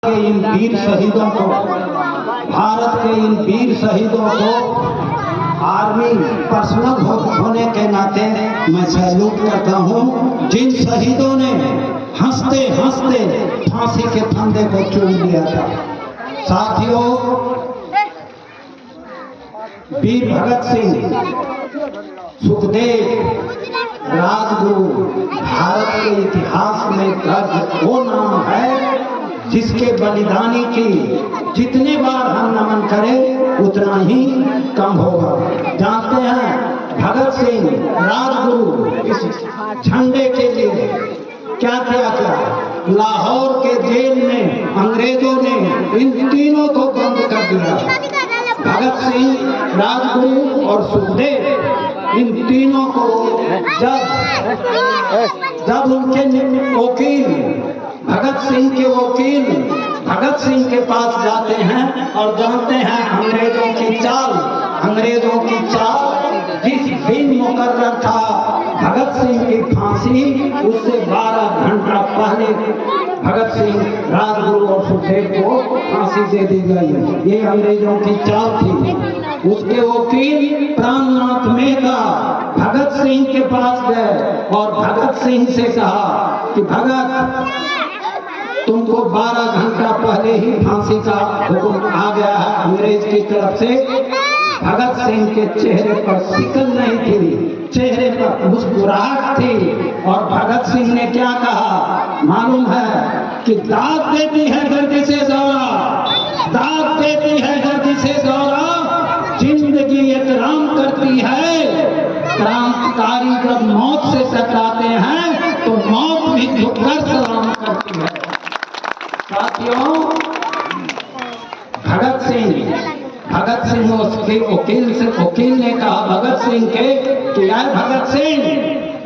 के इन वीर शहीदों को, भारत के इन वीर शहीदों को आर्मी पर्सनल होने के नाते मैं सैल्यूट करता हूँ, जिन शहीदों ने हंसते हंसते फांसी के फंदे को चूम लिया था। साथियों, वीर भगत सिंह, सुखदेव, राजगुरु भारत के इतिहास में दर्ज वो नाम है जिसके बलिदानी की जितने बार हम नमन करें उतना ही कम होगा। जानते हैं भगत सिंह, राजगुरु इस झंडे के लिए क्या किया था। लाहौर के जेल में अंग्रेजों ने इन तीनों को बंद कर दिया। भगत सिंह, राजगुरु और सुखदेव, इन तीनों को जब उनके वकील भगत सिंह के वकील भगत सिंह के पास जाते हैं और जानते हैं अंग्रेजों की चाल जिस दिन मुकर्रर था भगत सिंह की फांसी, उससे 12 घंटा पहले भगत सिंह, राजगुरु और सुखदेव को फांसी दे दी गई। ये अंग्रेजों की चाल थी। उसके वकील प्राणनाथ मेहता भगत सिंह के पास गए और भगत सिंह से कहा कि भगत, तुमको 12 घंटा पहले ही फांसी का हुक्म आ गया है अंग्रेज की तरफ से। भगत सिंह के चेहरे पर सिकन नहीं थी, चेहरे पर मुस्कुराहट थी। और भगत सिंह ने क्या कहा मालूम है कि दाग देती है गर्दिशे दौरा, दाग देती है गर्दिशे दौरा, जिंदगी एहतराम करती है। क्रांतिकारी जब मौत से टकराते हैं तो मौत भी झुककर सलाम करती है। साथियों, भगत सिंह उसके वकील ने कहा भगत सिंह के कि यार भगत सिंह,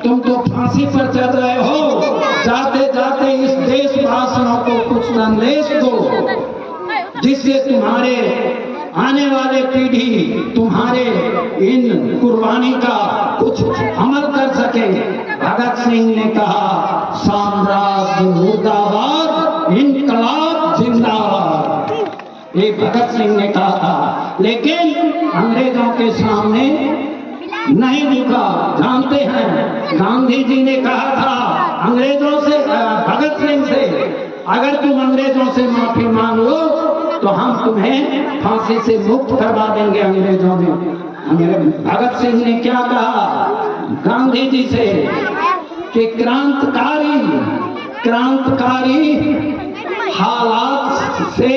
तुम तो फांसी पर चढ़ रहे हो, जाते जाते इस देशवासियों को कुछ संदेश दो जिससे तुम्हारे आने वाले पीढ़ी तुम्हारे इन कुर्बानी का कुछ अमल कर सके। भगत सिंह ने कहा साम्राज्य मुर्दाबाद, इनकलाब जिंदाबाद। ये भगत सिंह ने कहा था, लेकिन अंग्रेजों के सामने नहीं झुका। जानते हैं गांधी जी ने कहा था अंग्रेजों से, भगत सिंह से, अगर तुम अंग्रेजों से माफी मांग लो तो हम तुम्हें फांसी से मुक्त करवा देंगे। अंग्रेजों ने, भगत सिंह ने क्या कहा गांधी जी से कि क्रांतिकारी हालात से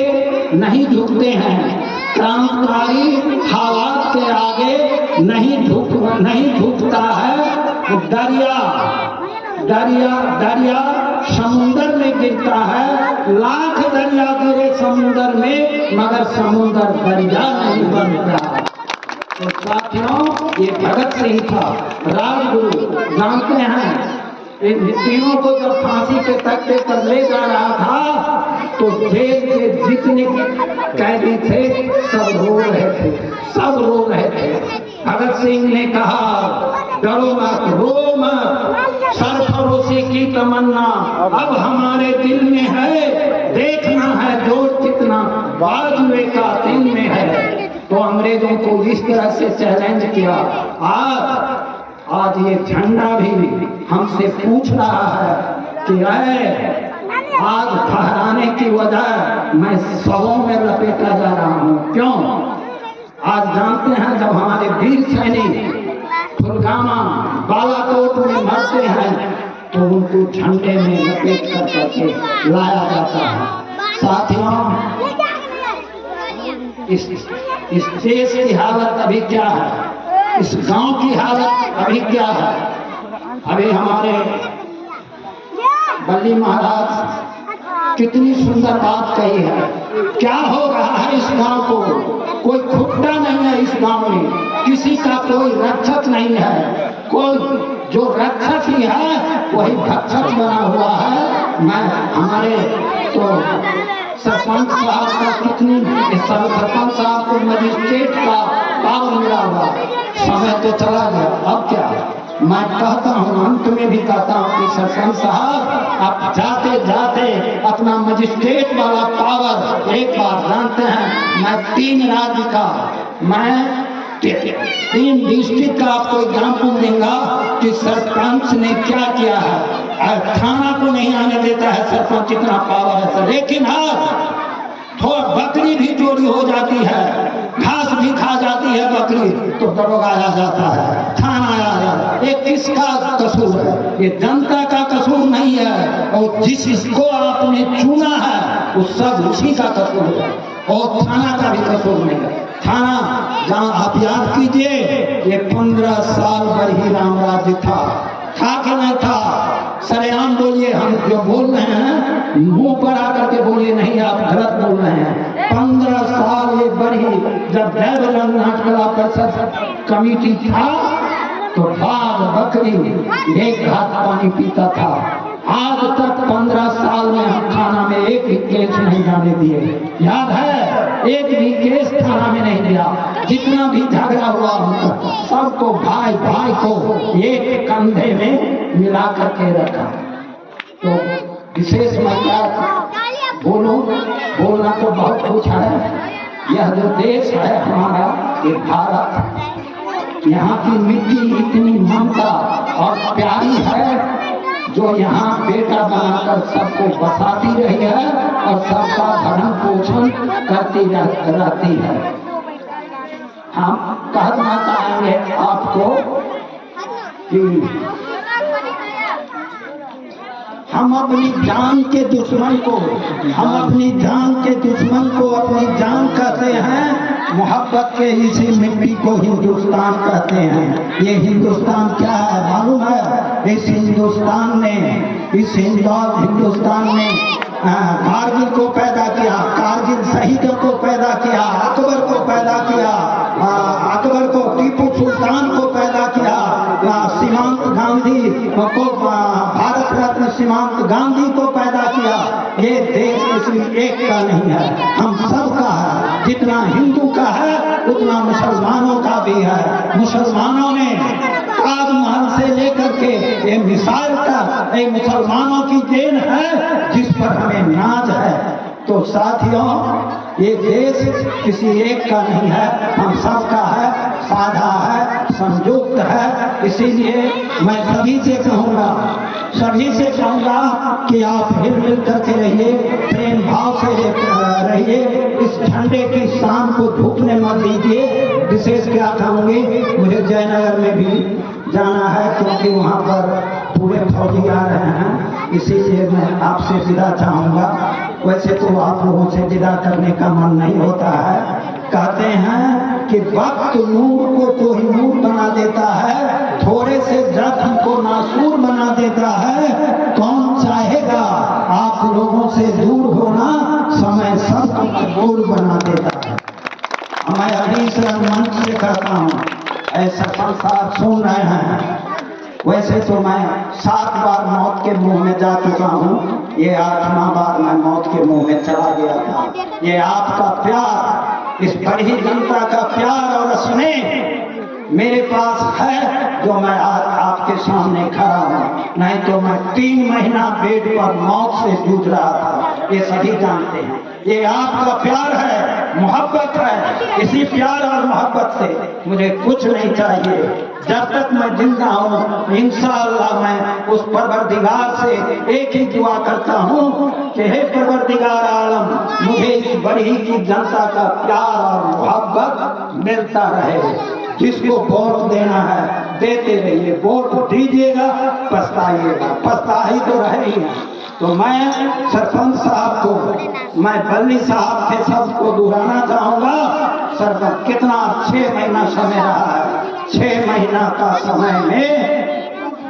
नहीं झुकते हैं, क्रांतिकारी हालात के आगे नहीं झुकता है। दरिया समुंदर में गिरता है, लाख दरिया गिरे समुंदर में मगर समुंदर दरिया नहीं बनता। तो साथियों, ये भगत सिंह था, राजगुरु। जानते हैं इन तीनों को जब फांसी के तख्ते पर ले जा रहा था तो जेल के जितने कैदी थे सब रो रहे थे। भगत सिंह ने कहा डरो मत, रो मत, सरफरोशी की तमन्ना अब हमारे दिल में है, देखना है जोर कितना बाजुए का दिल में है। तो अंग्रेजों को इस तरह से चैलेंज किया। आज ये झंडा भी हमसे पूछ रहा है कि आज फहराने की वजह मैं शवों में लपेटा जा रहा हूँ। क्यों? आज जानते हैं जब हमारे वीर सैनिक फुलगामा, बालाकोट में मरते हैं तो उनको झंडे में लपेट करके लाया जाता है। साथियों, इस देश की हालत अभी क्या है, इस गांव की हालत अभी क्या है। अभी हमारे बल्ली महाराज कितनी सुंदर बात कही है। क्या हो रहा है इस गांव को, कोई खुट्टा नहीं है इस गांव में, किसी का कोई रक्षक नहीं है, कोई जो रक्षक ही है वही भक्षक बना हुआ है। मैं हमारे तो सरपंच साहब का सरपंच साहब को मजिस्ट्रेट का पावर मिला हुआ, समय तो चला गया, अब क्या मैं कहता हूँ, अंत में भी कहता हूँ कि सरपंच साहब आप जाते जाते अपना मजिस्ट्रेट वाला पावर एक बार जानते हैं। मैं 3 राज्य का, मैं 3 डिस्ट्रिक्ट का आपको एग्जाम्पल दूंगा कि सरपंच ने क्या किया है। थाना को नहीं आने देता है सरपंच, इतना पावर है सर। लेकिन आज थोड़ा बकरी भी चोरी हो जाती है, घास भी खा जाती है बकरी, तो दरोगा आ जाता है, थाना आ जाता है। ये किसका कसूर है? ये जनता का कसूर नहीं है, और जिसको आपने चुना है वो सब उसी का कसूर है, और थाना का भी कसूर नहीं है। थाना जहाँ आप याद कीजिए, ये 15 साल बरही राम राज्य था कि नहीं था? सरेआम बोलिए, हम जो बोल रहे हैं मुंह पर आकर के बोलिए नहीं, आप गलत बोल रहे हैं। 15 साल ये बरही, जब जय बजरंग नाटकला परिषद कमेटी था तो बाघ बकरी एक हाथ पानी पीता था। आज तक 15 साल में हम थाना में एक भी केस नहीं जाने दिए, याद है? एक भी केस थाना में नहीं दिया। जितना भी झगड़ा हुआ सबको भाई भाई को एक कंधे में मिला करके रखा। तो विशेष मैं क्या बोलूं, बोलना तो बहुत कुछ है। यह जो देश है हमारा, ये भारत, यहाँ की मिट्टी इतनी ममता और प्यारी है जो यहाँ बेटा बनाकर सबको बसाती रही है और सबका भरण पोषण करती रहती है। हम कहना चाहेंगे आपको कि हम अपनी जान के दुश्मन को, हम अपनी जान के दुश्मन को अपनी जान कहते हैं। मोहब्बत के इसी मिट्टी को हिंदुस्तान कहते हैं। ये हिंदुस्तान क्या है मालूम है? इस हिंदुस्तान ने, इस हिंदुस्तान ने कारगिल को पैदा किया, कारगिल शहीदों को पैदा किया, अकबर को पैदा किया, अकबर को, टीपू सुल्तान को पैदा किया, सीमांत गांधी को, भारत रत्न सीमांत गांधी को पैदा किया। ये देश किसी एक का नहीं है, हम सब का है। जितना हिंदू का है उतना मुसलमानों का भी है। मुसलमानों ने ताजमहल से लेकर के ये मिसाइल का ये मुसलमानों की देन है, जिस पर हमें नाज है। तो साथियों, ये देश किसी एक का नहीं है, हम सब का है, साझा है, संयुक्त है। इसीलिए मैं सभी से कहूँगा कि आप हिल करके रहिए, प्रेम भाव से रहिए, इस झंडे की शान को झुकने मत दीजिए। विशेष क्या कहूँगी, मुझे जयनगर में भी जाना है क्योंकि वहाँ पर पूरे फौजी आ रहे हैं, इसीलिए मैं आपसे विदा चाहूँगा। वैसे तो आप लोगों से विदा करने का मन नहीं होता है। कहते हैं कि वक्त नूर को कोई नूर बना देता है, थोड़े से जख्म को नासूर बना देता है। कौन चाहेगा आप लोगों से दूर होना, समय सबको मजबूर बना देता है। मैं अभी से मंच से कहता हूँ, ऐसा संसार सुन रहे हैं। वैसे तो मैं 7 बार मौत के मुंह में जा चुका हूँ, ये 8वां बार मैं मौत के मुंह में चला गया था। ये आपका प्यार, इस बड़ी जनता का प्यार और स्नेह मेरे पास है, जो मैं आज आपके सामने खड़ा हूँ। नहीं तो मैं 3 महीना बेड पर मौत से जूझ रहा था, ये सभी जानते हैं। ये आपका प्यार है, मोहब्बत है। इसी प्यार और मोहब्बत से मुझे कुछ नहीं चाहिए। जब तक मैं जिंदा हूँ इंशाअल्लाह मैं उस परवरदिगार से एक ही दुआ करता हूँ कि हे परवरदिगार आलम, मुझे इस बड़ी की जनता का प्यार और मोहब्बत मिलता रहे। जिसको वोट देना है देते रहिए, वोट दीजिएगा, पछताइएगा, पछता ही तो रहे ही हैं। तो मैं सरपंच साहब को, मैं बल्ली साहब के सबको दोहराना चाहूँगा, सरपंच कितना 6 महीना समय रहा है, 6 महीना का समय में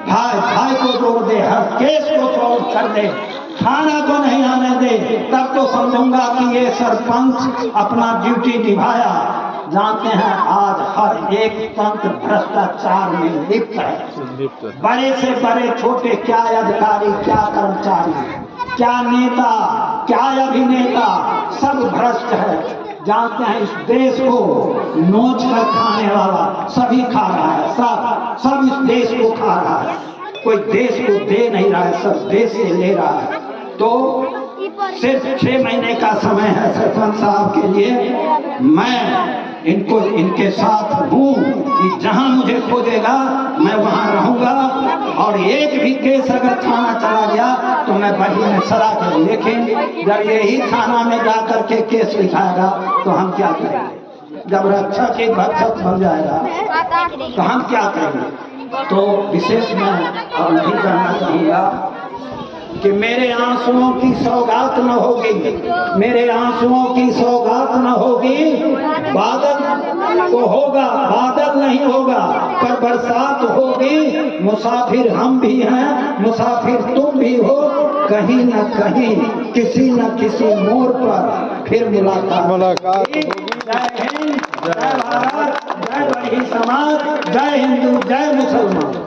भाई भाई को जोड़ दे, हर केस को सॉल्व कर दे, थाना को नहीं आने दे, तब तो समझूंगा कि ये सरपंच अपना ड्यूटी निभाया। जानते हैं आज हर एक तंत्र भ्रष्टाचार में लिप्त है, बड़े से बड़े छोटे, क्या अधिकारी, क्या कर्मचारी, क्या नेता, क्या अभिनेता, सब भ्रष्ट है। जानते हैं इस देश को नोच कर खाने वाला सभी खा रहा है, सब इस देश को खा रहा है, कोई देश को दे नहीं रहा है, सब देश से ले रहा है। तो सिर्फ 6 महीने का समय है सरपंच साहब के लिए। मैं इनके साथ हूँ कि जहाँ मुझे खोजेगा मैं वहाँ रहूँगा, और एक भी केस अगर थाना चला गया तो मैं बही में सरा कर, लेकिन जब यही थाना में जा कर के केस लिखाएगा तो हम क्या करेंगे? जब रक्षक एक भक्षक बन जाएगा तो हम क्या करेंगे? तो विशेष मैं अब नहीं करना चाहूँगा कि मेरे आंसुओं की सौगात न होगी, मेरे आंसुओं की सौगात न होगी। बादल तो होगा, बादल नहीं होगा, पर बरसात होगी। मुसाफिर हम भी हैं, मुसाफिर तुम भी हो, कहीं न कहीं किसी न किसी मोड़ पर फिर मुलाकात होगी। जय हिंद, जय भारत, जय बड़ी समाज, जय हिंदू, जय मुसलमान।